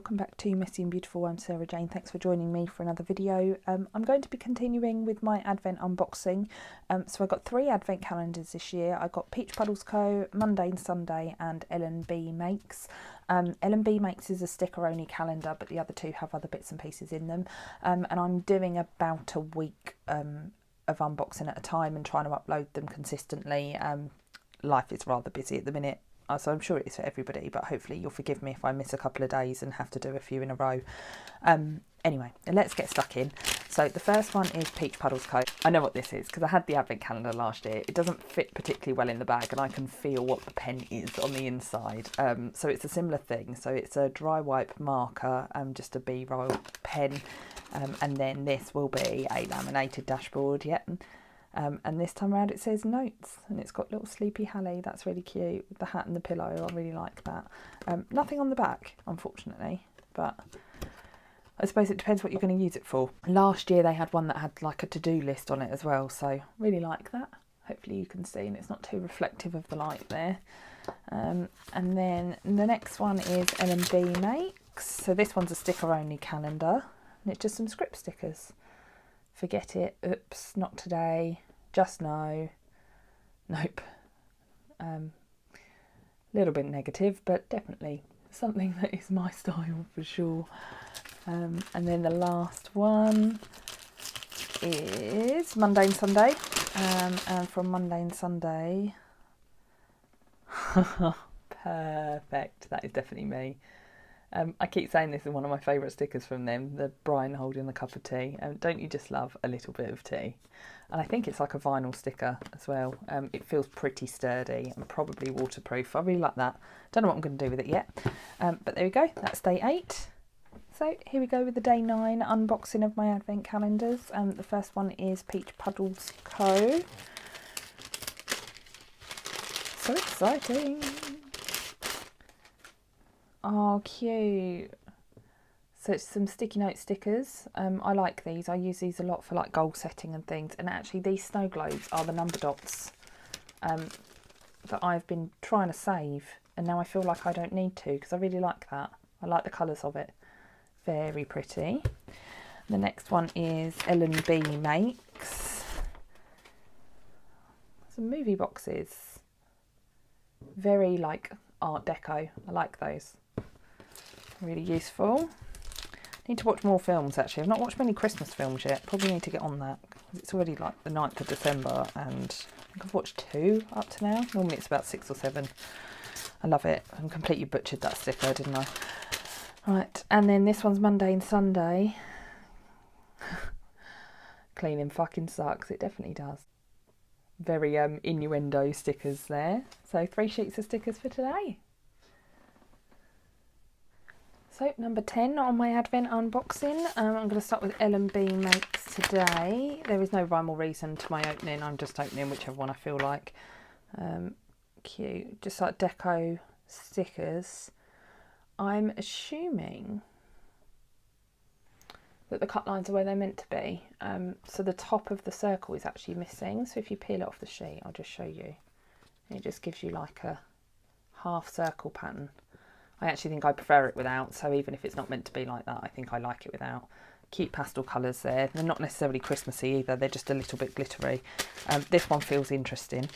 welcome back to Messy and Beautiful. I'm Sarah Jane. Thanks for joining me for another video. I'm going to be continuing with my Advent unboxing. So I got 3 Advent calendars this year. I got Puddles Co, Mundane Sunday and L&B Makes. L&B Makes is a sticker only calendar, but the other 2 have other bits and pieces in them. And I'm doing about a week of unboxing at a time and trying to upload them consistently. Life is rather busy at the minute. So I'm sure it is for everybody, but hopefully you'll forgive me if I miss a couple of days and have to do a few in a row. Anyway, let's get stuck in. So the first one is Puddles Co. I know what this is because I had the Advent calendar last year. It doesn't fit particularly well in the bag and I can feel what the pen is on the inside. So it's a similar thing. So it's a dry wipe marker, just a B-roll pen. And then this will be a laminated dashboard, and this time around it says notes, and it's got little Sleepy Hallie. That's really cute with the hat and the pillow. I really like that. Nothing on the back, unfortunately, but I suppose it depends what you're going to use it for. Last year they had one that had like a to-do list on it as well, so really like that. Hopefully you can see, and it's not too reflective of the light there. And then the next one is L&B Makes. So this one's a sticker only calendar, and it's just some script stickers. Forget it, oops, not today, just no, nope. Little bit negative, but definitely something that is my style for sure. And then the last one is Mundane Sunday, and from Mundane Sunday, perfect, that is definitely me. I keep saying this is one of my favourite stickers from them, the Brian holding the cup of tea. Don't you just love a little bit of tea? And I think it's like a vinyl sticker as well. It feels pretty sturdy and probably waterproof. I really like that. Don't know what I'm going to do with it yet. But there we go, that's day 8. So here we go with the day 9 unboxing of my Advent calendars. The first one is Puddles Co. So exciting! Oh, cute. So it's some sticky note stickers. I like these. I use these a lot for like goal setting and things. And actually these snow globes are the number dots that I've been trying to save. And now I feel like I don't need to because I really like that. I like the colours of it. Very pretty. The next one is L&B Makes. Some movie boxes. Very like Art Deco. I like those. Really useful. Need to watch more films actually. I've not watched many Christmas films yet. Probably need to get on that. It's already like the 9th of December and I think I've watched 2 up to now. Normally it's about 6 or 7. I love it. I completely butchered that sticker, didn't I? Right, and then this one's Mundane Sunday. Cleaning fucking sucks. It definitely does. Very innuendo stickers there. So 3 sheets of stickers for today. So number 10 on my Advent unboxing, I'm going to start with L&B Makes today. There is no rhyme or reason to my opening, I'm just opening whichever one I feel like. Cute, just like deco stickers. I'm assuming that the cut lines are where they're meant to be. So the top of the circle is actually missing, so if you peel it off the sheet, I'll just show you. It just gives you like a half circle pattern. I actually think I prefer it without, so even if it's not meant to be like that, I think I like it without. Cute pastel colours there. They're not necessarily Christmassy either, they're just a little bit glittery. This one feels interesting.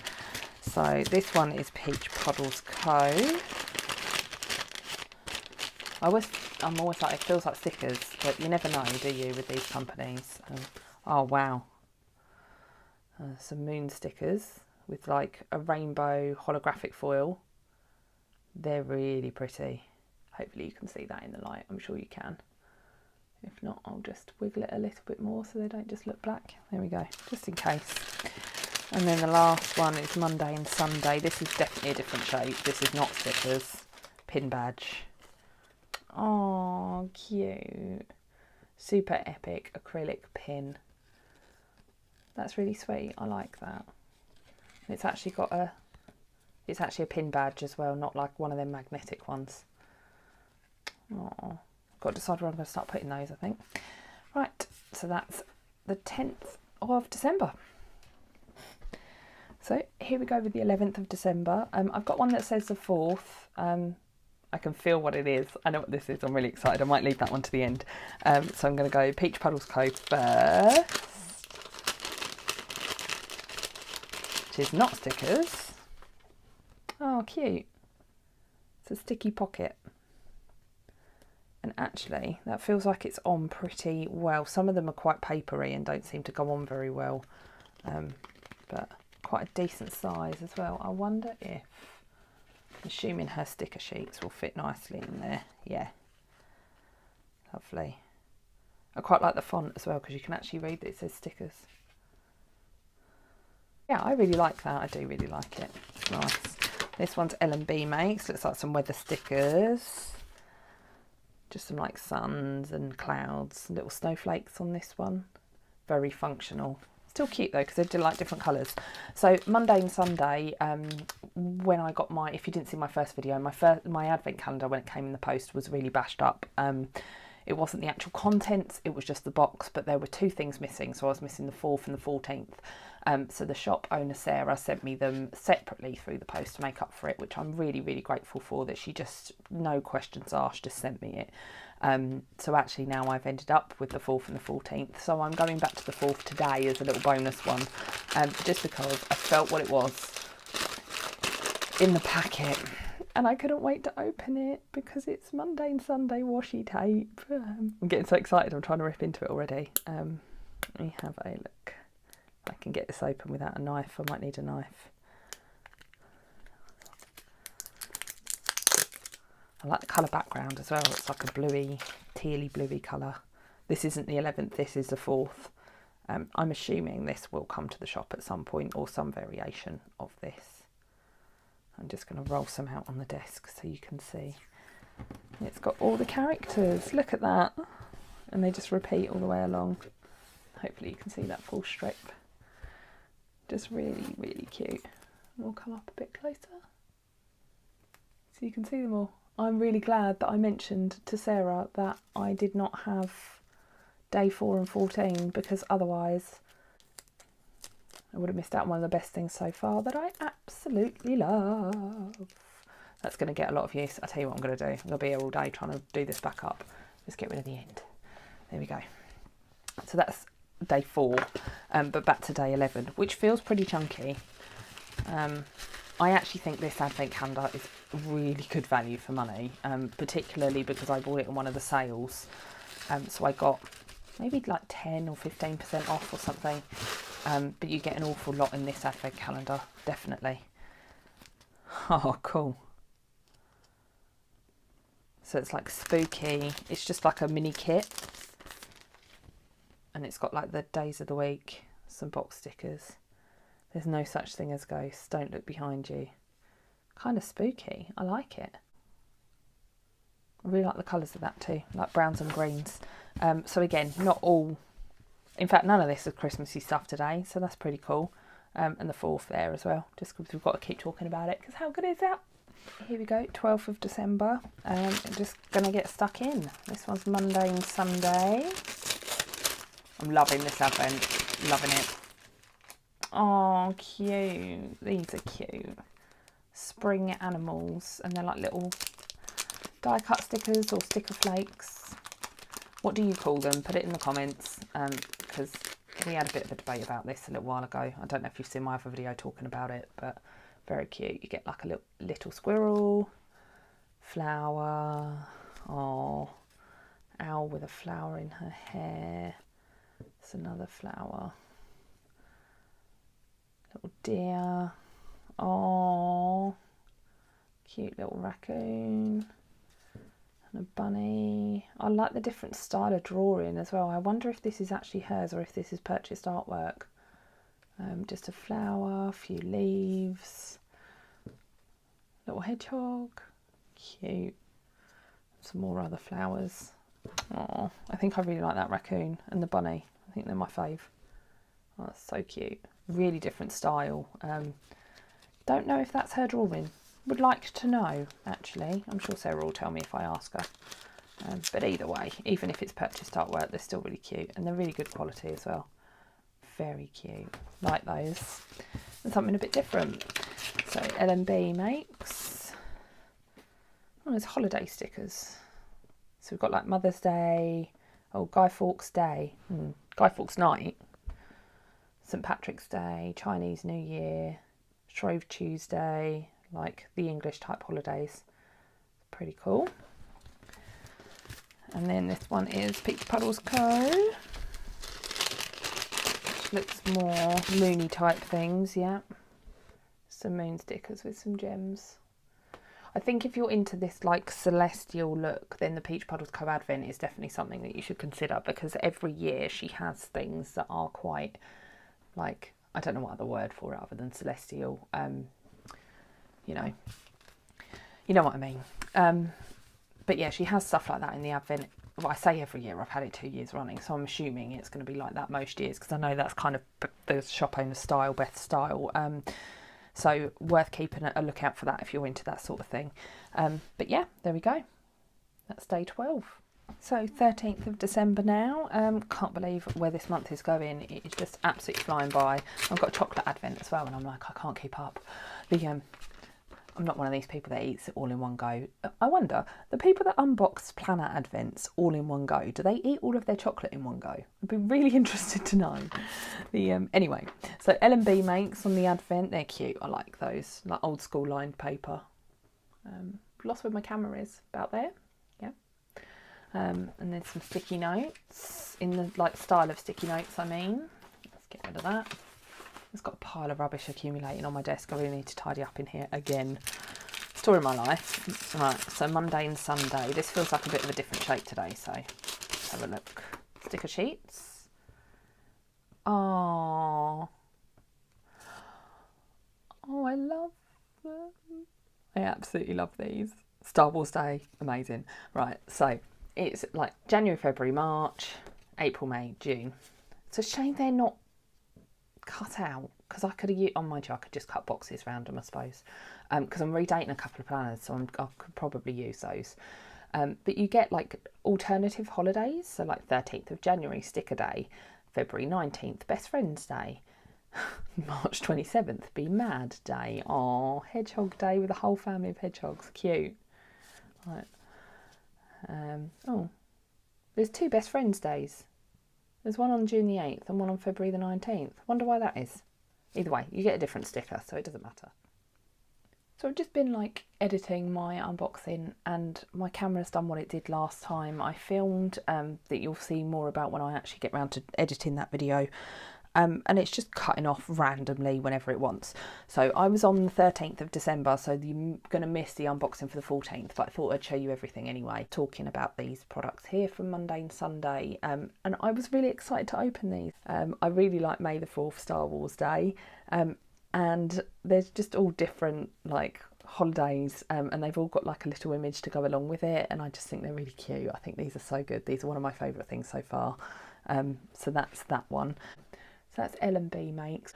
So this one is Puddles Co. I'm always like, it feels like stickers, but you never know, do you, with these companies. Oh wow. Some moon stickers with like a rainbow holographic foil. They're really pretty. Hopefully you can see that in the light. I'm sure you can. If not, I'll just wiggle it a little bit more so they don't just look black. There we go, just in case. And then the last one is Mundane Sunday. This is definitely a different shape. This is not stickers. Pin badge. Oh, cute. Super epic acrylic pin. That's really sweet. I like that. It's actually got a... It's actually a pin badge as well, not like one of them magnetic ones. Oh, got to decide where I'm going to start putting those, I think. Right, so that's the 10th of December. So here we go with the 11th of December. I've got one that says the 4th. I can feel what it is. I know what this is. I'm really excited. I might leave that one to the end. So I'm going to go Peach Puddles Co first, which is not stickers. Oh, cute. It's a sticky pocket. And actually, that feels like it's on pretty well. Some of them are quite papery and don't seem to go on very well. But quite a decent size as well. I wonder if, assuming her sticker sheets will fit nicely in there. Yeah. Lovely. I quite like the font as well because you can actually read that it says stickers. Yeah, I really like that. I do really like it. It's nice. This one's L&B Makes. Looks like some weather stickers. Just some like suns and clouds, little snowflakes on this one. Very functional. Still cute though because they do like different colours. So Mundane Sunday, when I got my, if you didn't see my first video, my advent calendar when it came in the post was really bashed up. It wasn't the actual contents, it was just the box, but there were two things missing. So I was missing the 4th and the 14th. So the shop owner, Sarah, sent me them separately through the post to make up for it, which I'm really, really grateful for, that she just, no questions asked, just sent me it. So actually now I've ended up with the 4th and the 14th. So I'm going back to the 4th today as a little bonus one, just because I felt what it was in the packet. And I couldn't wait to open it because it's Mundane Sunday washi tape. I'm getting so excited, I'm trying to rip into it already. Let me have a look. If I can get this open without a knife, I might need a knife. I like the colour background as well. It's like a bluey, tealy bluey colour. This isn't the 11th, this is the 4th. I'm assuming this will come to the shop at some point or some variation of this. I'm just going to roll some out on the desk so you can see. It's got all the characters. Look at that. And they just repeat all the way along. Hopefully you can see that full strip. Just really, really cute. We'll come up a bit closer so you can see them all. I'm really glad that I mentioned to Sarah that I did not have day 4 and 14 because otherwise I would have missed out on one of the best things so far that I absolutely love. That's going to get a lot of use. I'll tell you what I'm going to do. I'm going to be here all day trying to do this back up. Just get rid of the end. There we go. So that's day 4, but back to day 11, which feels pretty chunky. I actually think this advent calendar is really good value for money, particularly because I bought it in one of the sales. So I got maybe like 10 or 15% off or something. But you get an awful lot in this advent calendar, definitely. Oh, cool. So it's like spooky. It's just like a mini kit. And it's got like the days of the week, some box stickers. There's no such thing as ghosts. Don't look behind you. Kind of spooky. I like it. I really like the colours of that too, like browns and greens. So again, not all... In fact, none of this is Christmassy stuff today, so that's pretty cool. And the 4th there as well, just because we've got to keep talking about it, because how good is that? Here we go, 12th of December. I'm just going to get stuck in. This one's Mundane Sunday. I'm loving this advent, loving it. Oh, cute. These are cute. Spring animals, and they're like little die cut stickers or sticker flakes. What do you call them? Put it in the comments, because we had a bit of a debate about this a little while ago. I don't know if you've seen my other video talking about it, but very cute. You get like a little squirrel, flower, oh, owl with a flower in her hair. It's another flower. Little deer, oh, cute little raccoon. And a bunny. I like the different style of drawing as well. I wonder if this is actually hers or if this is purchased artwork. Just a flower, a few leaves, little hedgehog, cute. Some more other flowers. Oh, I think I really like that raccoon and the bunny. I think they're my fave. Oh, that's so cute. Really different style. Don't know if that's her drawing. Would like to know, actually. I'm sure Sarah will tell me if I ask her. But either way, even if it's purchased artwork, they're still really cute. And they're really good quality as well. Very cute. Like those. And something a bit different. So L&B Makes. Oh, there's holiday stickers. So we've got like Mother's Day, oh, Guy Fawkes Day, Guy Fawkes Night, St Patrick's Day, Chinese New Year, Shrove Tuesday, like the English type holidays. Pretty cool. And then this one is Puddles Co. Looks more moony type things, yeah. Some moon stickers with some gems. I think if you're into this like celestial look, then the Peach Puddles Co Advent is definitely something that you should consider, because every year she has things that are quite like, I don't know what other word for it other than celestial. You know what I mean. But yeah, she has stuff like that in the Advent. Well, I say every year, I've had it 2 years running, so I'm assuming it's going to be like that most years, because I know that's kind of the shop owner style, Beth's style. So worth keeping a lookout for that if you're into that sort of thing. But yeah, there we go. That's day 12. So 13th of December now. Can't believe where this month is going. It is just absolutely flying by. I've got a chocolate Advent as well, and I'm like, I can't keep up. I'm not one of these people that eats it all in one go. I wonder, the people that unbox planner Advents all in one go, do they eat all of their chocolate in one go? I'd be really interested to know. Anyway, so L&B makes on the Advent, they're cute. I like those, like old school lined paper. Lost where my camera is, about there, yeah. And then some sticky notes, in the like style of sticky notes I mean. Let's get rid of that. It's got a pile of rubbish accumulating on my desk. I really need to tidy up in here again. Story of my life. Right, so Mundane Sunday. This feels like a bit of a different shape today, so let's have a look. Sticker sheets. Oh, I love them. I absolutely love these. Star Wars Day, amazing. Right, so it's like January, February, March, April, May, June. It's a shame they're not cut out, because I could have used, on my I could just cut boxes around them, I suppose, because I'm redating a couple of planners, so I could probably use those. But you get like alternative holidays, so like 13th of January, Sticker Day, February 19th, Best Friends Day, March 27th, Be Mad Day, oh, Hedgehog Day with a whole family of hedgehogs, cute. Right. Oh, there's 2 Best Friends Days. There's one on June the 8th and one on February the 19th. Wonder why that is. Either way, you get a different sticker, so it doesn't matter. So I've just been like editing my unboxing, and my camera's done what it did last time. I filmed that you'll see more about when I actually get round to editing that video. And it's just cutting off randomly whenever it wants. So I was on the 13th of December, so you're going to miss the unboxing for the 14th, but I thought I'd show you everything anyway, talking about these products here from Mundane Sunday. And I was really excited to open these. I really like May the 4th, Star Wars Day, and there's just all different like holidays, and they've all got like a little image to go along with it, and I just think they're really cute. I think these are so good. These are one of my favourite things so far. So that's that one. So that's L&B makes.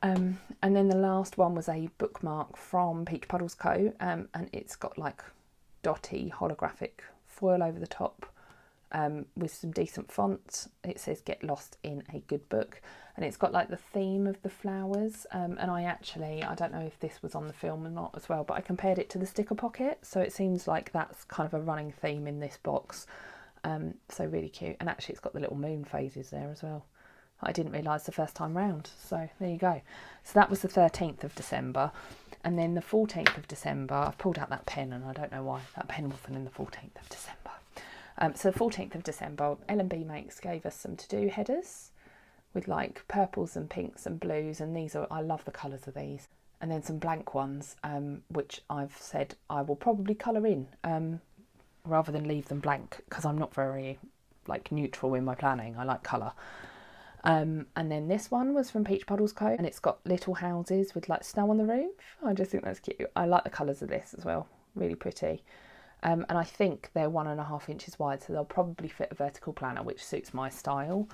And then the last one was a bookmark from Peach Puddles Co. And it's got like dotty holographic foil over the top, with some decent fonts. It says "Get Lost in a Good Book," and it's got like the theme of the flowers. And I don't know if this was on the film or not as well, but I compared it to the sticker pocket. So it seems like that's kind of a running theme in this box. So really cute. And actually it's got the little moon phases there as well. I didn't realise the first time round, so there you go. So that was the 13th of December, and then the 14th of December, I've pulled out that pen, and I don't know why that pen wasn't in the 14th of December. So the 14th of December, L&B Makes gave us some to-do headers with like purples and pinks and blues, and these are, I love the colours of these. And then some blank ones, which I've said I will probably colour in, rather than leave them blank, because I'm not very like neutral in my planning. I like colour. And then this one was from Peach Puddles Co, and it's got little houses with like snow on the roof. I just think that's cute. I like the colours of this as well, really pretty. And I think they're 1.5 inches wide, so they'll probably fit a vertical planner, which suits my style.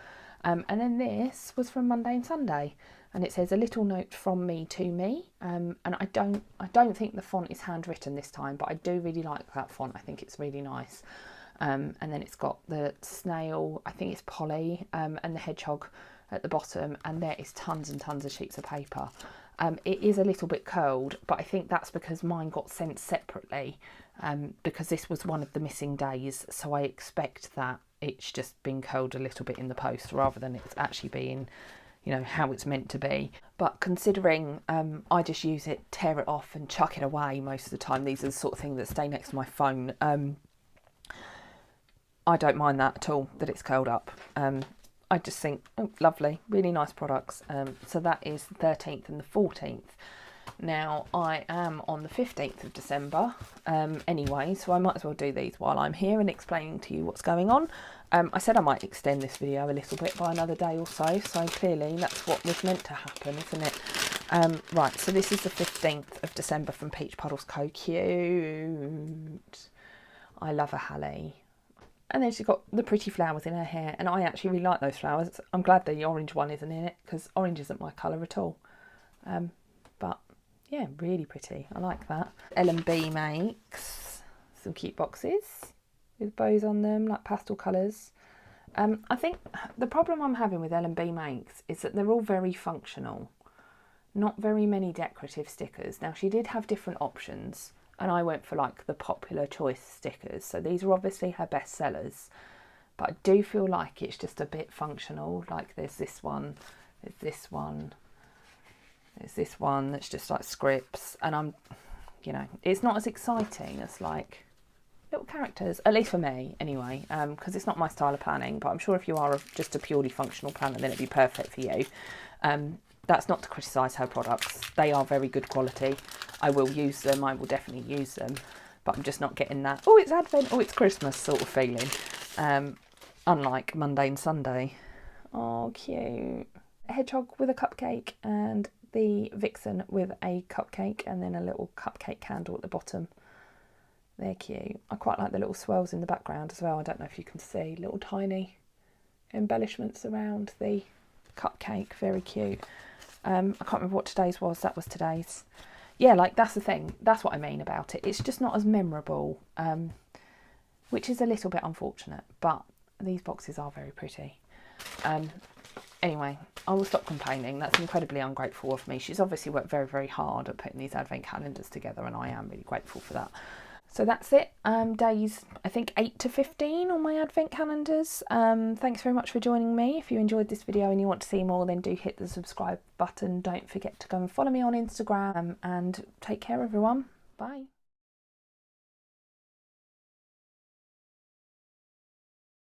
And then this was from Mundane Sunday, and it says "A little note from me to me." And I don't think the font is handwritten this time, but I do really like that font. I think it's really nice. And then it's got the snail, I think it's Polly, and the hedgehog at the bottom, and there is tons and tons of sheets of paper. It is a little bit curled, but I think that's because mine got sent separately, because this was one of the missing days, so I expect that it's just been curled a little bit in the post rather than it's actually being, you know, how it's meant to be. But considering I just use it, tear it off and chuck it away most of the time, these are the sort of things that stay next to my phone, I don't mind that at all, that it's curled up. I just think, oh, lovely, really nice products. So that is the 13th and the 14th. Now, I am on the 15th of December anyway, so I might as well do these while I'm here and explaining to you what's going on. I said I might extend this video a little bit by another day or so clearly that's what was meant to happen, isn't it? Right, so this is the 15th of December from Puddles Co. Cute. I love a Hallie. And then she's got the pretty flowers in her hair, and I actually really like those flowers. I'm glad the orange one isn't in it, because orange isn't my colour at all. But yeah, really pretty. I like that. L&B makes some cute boxes with bows on them, like pastel colours. I think the problem I'm having with L&B makes is that they're all very functional. Not very many decorative stickers. Now, she did have different options, and I went for like the popular choice stickers. So these are obviously her best sellers, but I do feel like it's just a bit functional. Like there's this one, there's this one, there's this one that's just like scripts, and I'm, you know, it's not as exciting as like little characters, at least for me anyway, because it's not my style of planning, but I'm sure if you are just a purely functional planner, then it'd be perfect for you. That's not to criticise her products. They are very good quality. I will use them. I will definitely use them. But I'm just not getting that, oh, it's Advent, oh, it's Christmas sort of feeling. Unlike Mundane Sunday. Oh, cute. A hedgehog with a cupcake and the vixen with a cupcake and then a little cupcake candle at the bottom. They're cute. I quite like the little swirls in the background as well. I don't know if you can see little tiny embellishments around the cupcake. Very cute. I can't remember what today's was. That was today's. Yeah, like that's the thing. That's what I mean about it. It's just not as memorable, which is a little bit unfortunate, but these boxes are very pretty. Anyway, I will stop complaining. That's incredibly ungrateful of me. She's obviously worked very, very hard at putting these advent calendars together, and I am really grateful for that. So that's it. Days, I think 8 to 15 on my advent calendars. Thanks very much for joining me. If you enjoyed this video and you want to see more, then do hit the subscribe button. Don't forget to go and follow me on Instagram, and take care, everyone. Bye.